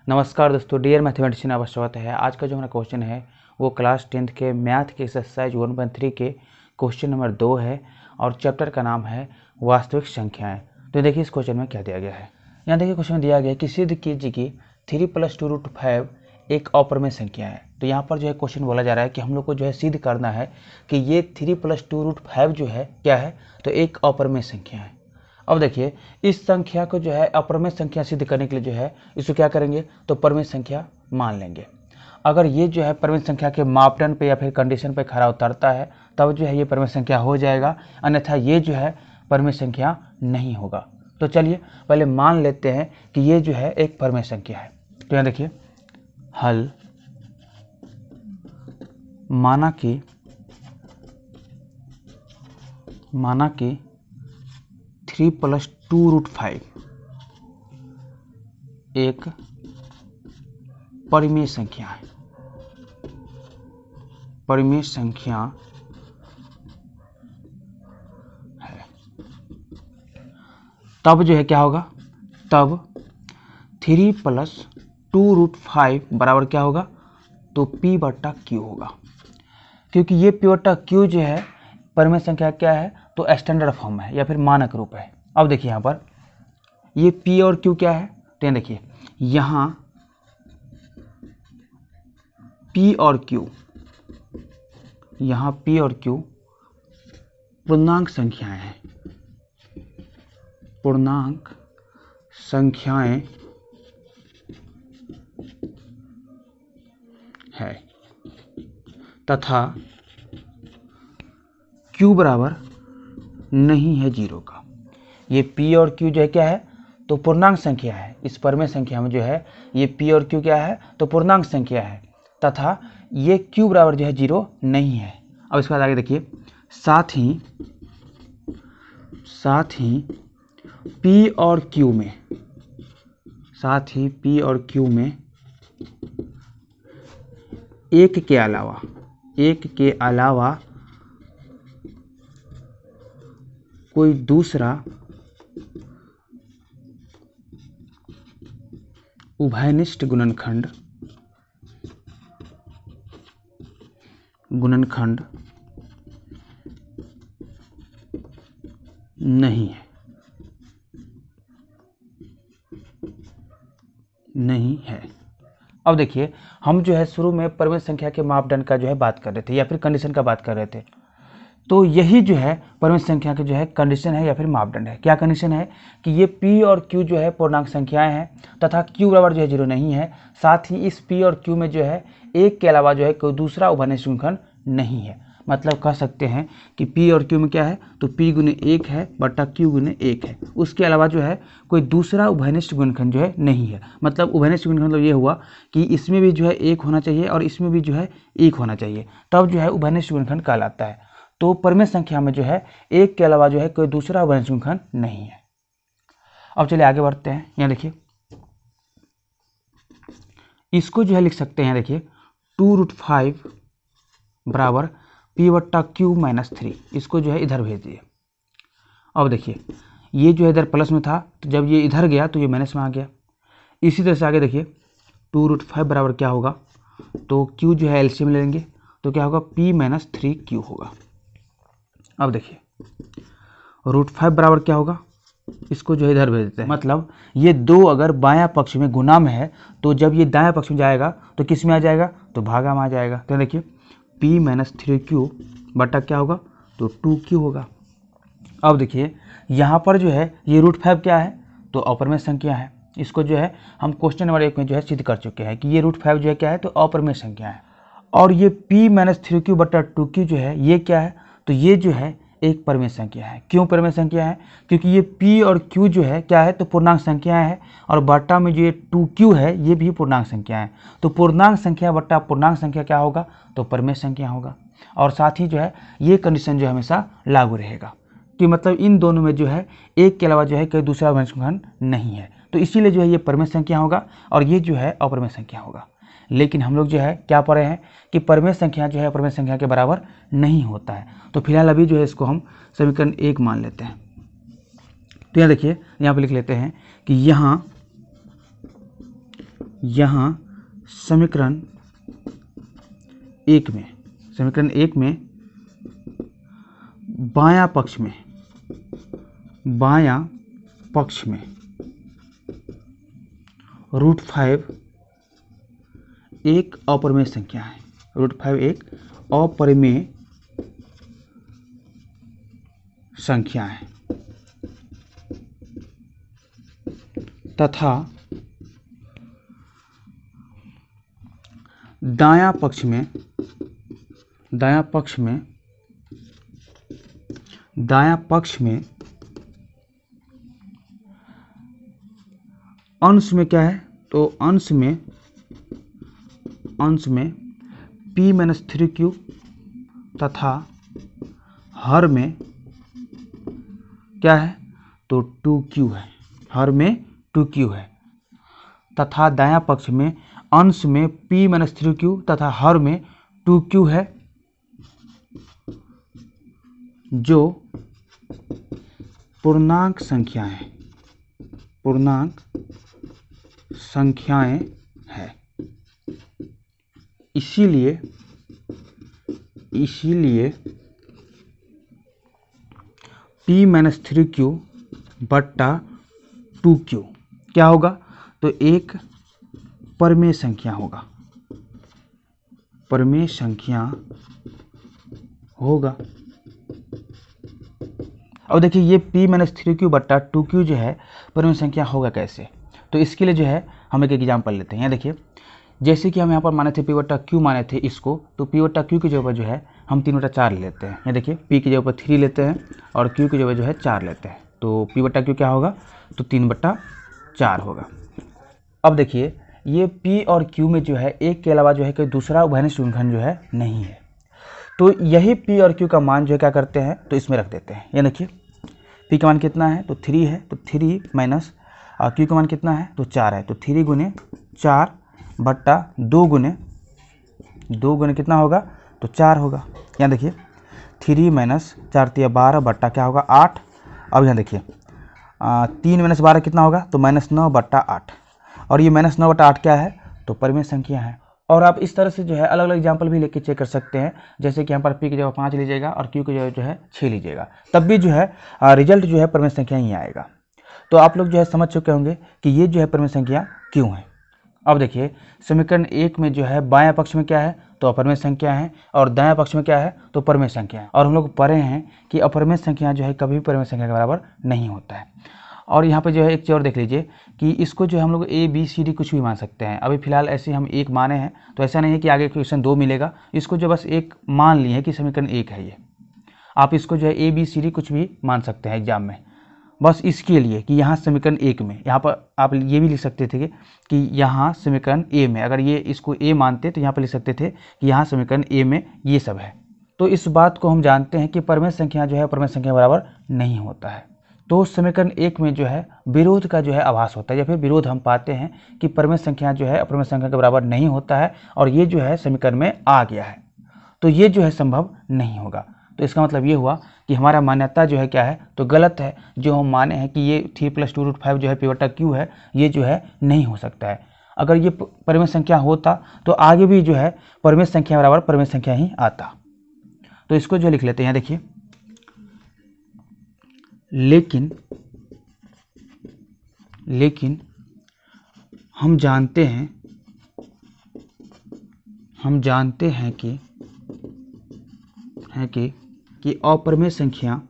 नमस्कार दोस्तों, dear mathematician आपका स्वागत है। आज का जो हमारा क्वेश्चन है वो क्लास 10th के मैथ के एक्सरसाइज 1.3 के क्वेश्चन नंबर 2 है और चैप्टर का नाम है वास्तविक संख्याएं। तो देखिए इस क्वेश्चन में क्या दिया गया है। यहाँ देखिए क्वेश्चन में दिया गया है कि सिद्ध कीजिए कि 3 + 2√5 एक अपरिमेय संख्या है। तो यहाँ पर जो है क्वेश्चन बोला जा रहा है कि हम लोग को जो है सिद्ध करना है कि ये 3 + 2√5 जो है क्या है, तो एक अपरिमेय संख्या है। अब देखिए इस संख्या को जो है अपरिमेय संख्या सिद्ध करने के लिए जो है इसको क्या करेंगे, तो परिमेय संख्या मान लेंगे। अगर ये जो है परिमेय संख्या के मापदंड पे या फिर कंडीशन पे खरा उतरता है तब जो है ये परिमेय संख्या हो जाएगा, अन्यथा ये जो है परिमेय संख्या नहीं होगा। तो चलिए पहले मान लेते हैं कि ये जो है एक परिमेय संख्या है। तो यहाँ देखिए हल माना कि 3 + 2√5 एक परिमेय संख्या है। परिमेय संख्या है तब जो है क्या होगा, तब 3 + 2√5 बराबर क्या होगा, तो P/Q होगा। क्योंकि ये P/Q जो है परिमेय संख्या क्या है, तो स्टैंडर्ड फॉर्म है या फिर मानक रूप है। अब देखिए यहाँ पर ये P और Q क्या है, तो यहाँ देखिए यहाँ P और Q, यहाँ P और Q पूर्णांक संख्याएं हैं। पूर्णांक संख्याएं है तथा Q बराबर नहीं है 0 का। ये P और Q जो है क्या है, तो पूर्णांक संख्या है। इस परिमेय संख्या में जो है ये P और Q क्या है, तो पूर्णांक संख्या है तथा ये Q बराबर जो है 0 नहीं है। अब इसके बाद आगे देखिए साथ ही P और Q में एक के अलावा कोई दूसरा उभयनिष्ठ गुणनखंड नहीं है। अब देखिए हम जो है शुरू में परिमेय संख्या के मापदंड का जो है बात कर रहे थे या फिर कंडीशन का बात कर रहे थे। तो यही जो है परिमेय संख्या के जो है कंडीशन है या फिर मापदंड है। क्या कंडीशन है कि ये P और Q जो है पूर्णांक संख्याएं हैं तथा Q बराबर जो है 0 नहीं है। साथ ही इस P और Q में जो है एक के अलावा जो है कोई दूसरा उभयनिष्ठ गुणनखंड नहीं है। मतलब कह सकते हैं कि P और Q में क्या है, तो P × 1 है बटा Q × 1 है। उसके अलावा जो है कोई दूसरा उभयनिष्ठ गुणनखंड जो है नहीं है। मतलब उभयनिष्ठ गुणनखंड मतलब ये हुआ कि इसमें भी जो है 1 होना चाहिए और इसमें भी जो है 1 होना चाहिए, तब जो है उभयनिष्ठ गुणनखंड कहलाता है। तो परिमेय संख्या में जो है एक के अलावा जो है कोई दूसरा उभयनिष्ठ गुणनखंड नहीं है। अब चलिए आगे बढ़ते हैं। यहाँ देखिए इसको जो है लिख सकते हैं, देखिए 2√5 बराबर P/Q - 3। इसको जो है इधर भेज दिए। अब देखिए ये जो है इधर प्लस में था, तो जब ये इधर गया तो ये माइनस में आ गया। इसी तरह से आगे देखिए 2√5 बराबर क्या होगा, तो Q जो है एलसीएम ले लेंगे तो क्या होगा, P - 3Q होगा। अब देखिए √5 बराबर क्या होगा, इसको जो है इधर भेज देते हैं। मतलब ये दो अगर बायां पक्ष में गुना में है तो जब ये दायां पक्ष में जाएगा तो किस में आ जाएगा, तो भागा में आ जाएगा। तो देखिए P - 3Q बटा क्या होगा, तो 2Q होगा। अब देखिए यहाँ पर जो है ये √5 क्या है, तो अपरिमेय संख्या है। इसको जो है हम क्वेश्चन नंबर 1 में जो है सिद्ध कर चुके हैं कि ये √5 जो है क्या है, तो अपरिमेय संख्या है। और ये P - 3Q बटा 2Q जो है ये क्या है, तो ये जो है एक परिमेय संख्या है। क्यों परिमेय संख्या है, क्योंकि ये P और Q जो है क्या है, तो पूर्णांक संख्या है और बटा में जो ये 2Q है ये भी पूर्णांक संख्या है। तो पूर्णांक संख्या बटा पूर्णांक संख्या क्या होगा, तो परिमेय संख्या होगा। और साथ ही जो है ये कंडीशन जो है हमेशा लागू रहेगा कि मतलब इन दोनों में जो है एक के अलावा जो है कोई दूसरा उभयनिष्ठ गुणनखंड नहीं है। तो इसीलिए जो है ये परिमेय संख्या होगा और ये जो है अपरिमेय संख्या होगा। लेकिन हम लोग जो है क्या पढ़े हैं कि परिमेय संख्या जो है अपरिमेय संख्या के बराबर नहीं होता है। तो फिलहाल अभी जो है इसको हम समीकरण 1 मान लेते हैं। तो यहाँ देखिए यहाँ पे लिख लेते हैं कि यहाँ यहाँ समीकरण एक में बायां पक्ष में √5 एक अपरिमेय संख्या है। √5 एक अपरिमेय संख्या है तथा दायां पक्ष में अंश में क्या है, तो अंश में p-3q तथा हर में क्या है, तो 2q है, हर में 2q है तथा दायां पक्ष में अंश में p-3q तथा हर में 2q है, जो पूर्णांक संख्याएं है। इसीलिए p-3q बट्टा 2q क्या होगा, तो एक परिमेय संख्या होगा। अब देखिए ये p-3q बट्टा 2q जो है परिमेय संख्या होगा कैसे, तो इसके लिए जो है हम एक एग्जाम्पल लेते हैं। यहाँ देखिए, जैसे कि हम यहाँ पर माने थे p/q माने थे इसको, तो p/q की जगह पर जो है हम 3/4 लेते हैं। यहाँ देखिए p की जगह पर 3 लेते हैं और q की जगह जो है 4 लेते हैं, तो p/q क्या होगा, तो 3/4 होगा। अब देखिए ये p और q में जो है एक के अलावा जो है कोई दूसरा उभयनिष्ठ गुणनखंड जो है नहीं है, तो यही p और q का मान जो है क्या करते हैं, तो इसमें रख देते हैं। ये देखिए p का मान कितना है, तो 3 है, तो 3 माइनस q का मान कितना है, तो 4 है, तो 3 गुने 4 बट्टा 2 गुने कितना होगा, तो 4 होगा। यहाँ देखिए 3 माइनस 4 × 12 बट्टा क्या होगा, 8। अब यहाँ देखिए 3 माइनस 12 कितना होगा, तो -9 बट्टा 8, और ये -9 बट्टा 8 क्या है, तो परिमेय संख्या है। और आप इस तरह से जो है अलग अलग एग्जाम्पल भी लेके चेक कर सकते हैं, जैसे कि यहाँ पर p की जगह 5 लीजिएगा और q की जगह जो है 6 लीजिएगा, तब भी जो है रिजल्ट जो है परिमेय संख्या ही आएगा। तो आप लोग जो है समझ चुके होंगे कि ये जो है परिमेय संख्या क्यों है। अब देखिए समीकरण 1 में जो है बायां पक्ष में क्या है, तो अपरिमेय संख्या है, और दायां पक्ष में क्या है, तो परिमेय संख्या है। और हम लोग पढ़े हैं कि अपरिमेय संख्या जो है कभी भी परिमेय संख्या के बराबर नहीं होता है। और यहाँ पे जो है एक चीज़ और देख लीजिए कि इसको जो है हम लोग a b c d कुछ भी मान सकते हैं। अभी फिलहाल ऐसे हम 1 माने हैं, तो ऐसा नहीं है कि आगे क्वेश्चन 2 मिलेगा, इसको जो बस 1 मान लिए हैं कि समीकरण 1 है ये। आप इसको जो है a b c d कुछ भी मान सकते हैं एग्जाम में, बस इसके लिए कि यहाँ समीकरण 1 में, यहाँ पर आप ये भी लिख सकते थे कि यहाँ समीकरण a में, अगर ये इसको a मानते तो यहाँ पर लिख सकते थे कि यहाँ समीकरण a में ये सब है। तो इस बात को हम जानते हैं कि परिमेय संख्या जो है परिमेय संख्या बराबर नहीं होता है। तो समीकरण 1 में जो है विरोध का जो है आभास होता है, या फिर विरोध हम पाते हैं कि परिमेय संख्या जो है अपरिमेय संख्या के बराबर नहीं होता है, और ये जो है समीकरण में आ गया है, तो ये जो है संभव नहीं होगा। तो इसका मतलब ये हुआ कि हमारा मान्यता जो है क्या है, तो गलत है। जो हम माने हैं कि ये 3 + 2√5 जो है p/q है, ये जो है नहीं हो सकता है। अगर ये परिमेय संख्या होता तो आगे भी जो है परिमेय संख्या बराबर परिमेय संख्या ही आता। तो इसको जो लिख लेते हैं, यहाँ देखिए, लेकिन हम जानते हैं कि अपरिमेय संख्या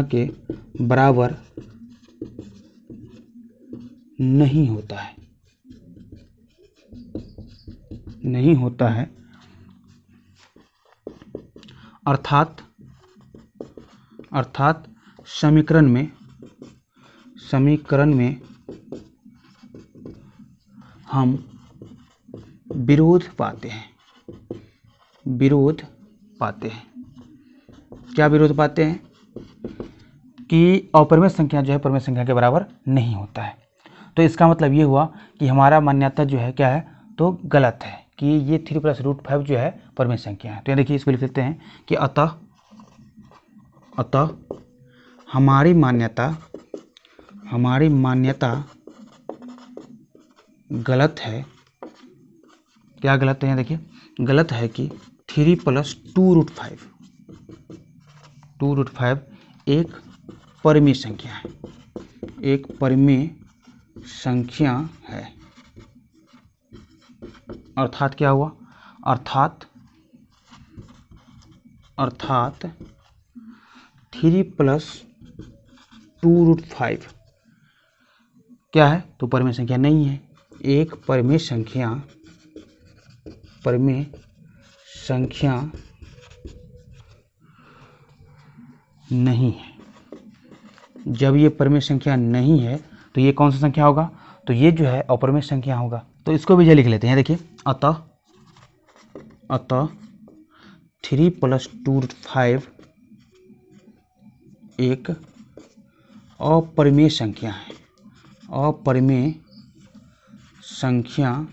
के बराबर नहीं होता है, अर्थात समीकरण में हम विरोध पाते हैं। क्या विरोध पाते हैं, कि अपरिमेय संख्या जो है परिमेय संख्या के बराबर नहीं होता है। तो इसका मतलब ये हुआ कि हमारा मान्यता जो है क्या है, तो गलत है कि ये 3 + √5 जो है परिमेय संख्या है। तो यहाँ देखिए इसको लिख लेते हैं कि अतः हमारी मान्यता गलत है। क्या गलत है? यहाँ देखिए गलत है कि 3 + 2√5 एक परिमेय संख्या है, एक परिमेय संख्या है। अर्थात क्या हुआ? अर्थात 3 + 2√5 क्या है? तो परिमेय संख्या नहीं है, एक परिमेय संख्या नहीं है। जब ये परिमेय संख्या नहीं है तो ये कौन सा संख्या होगा? तो ये जो है अपरिमेय संख्या होगा। तो इसको भी लिख लेते हैं। देखिए अतः 3 + 2√5 एक अपरिमेय संख्या है, अपरिमेय संख्या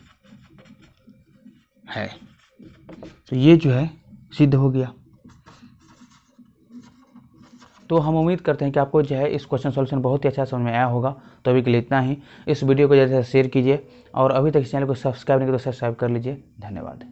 है। तो ये जो है सिद्ध हो गया। तो हम उम्मीद करते हैं कि आपको जो है इस क्वेश्चन सॉल्यूशन बहुत ही अच्छा समझ में आया होगा। तो अभी के लिए इतना ही। इस वीडियो को ज़्यादा से ज़्यादा शेयर कीजिए और अभी तक इस चैनल को सब्सक्राइब नहीं किया तो सब्सक्राइब कर लीजिए। धन्यवाद।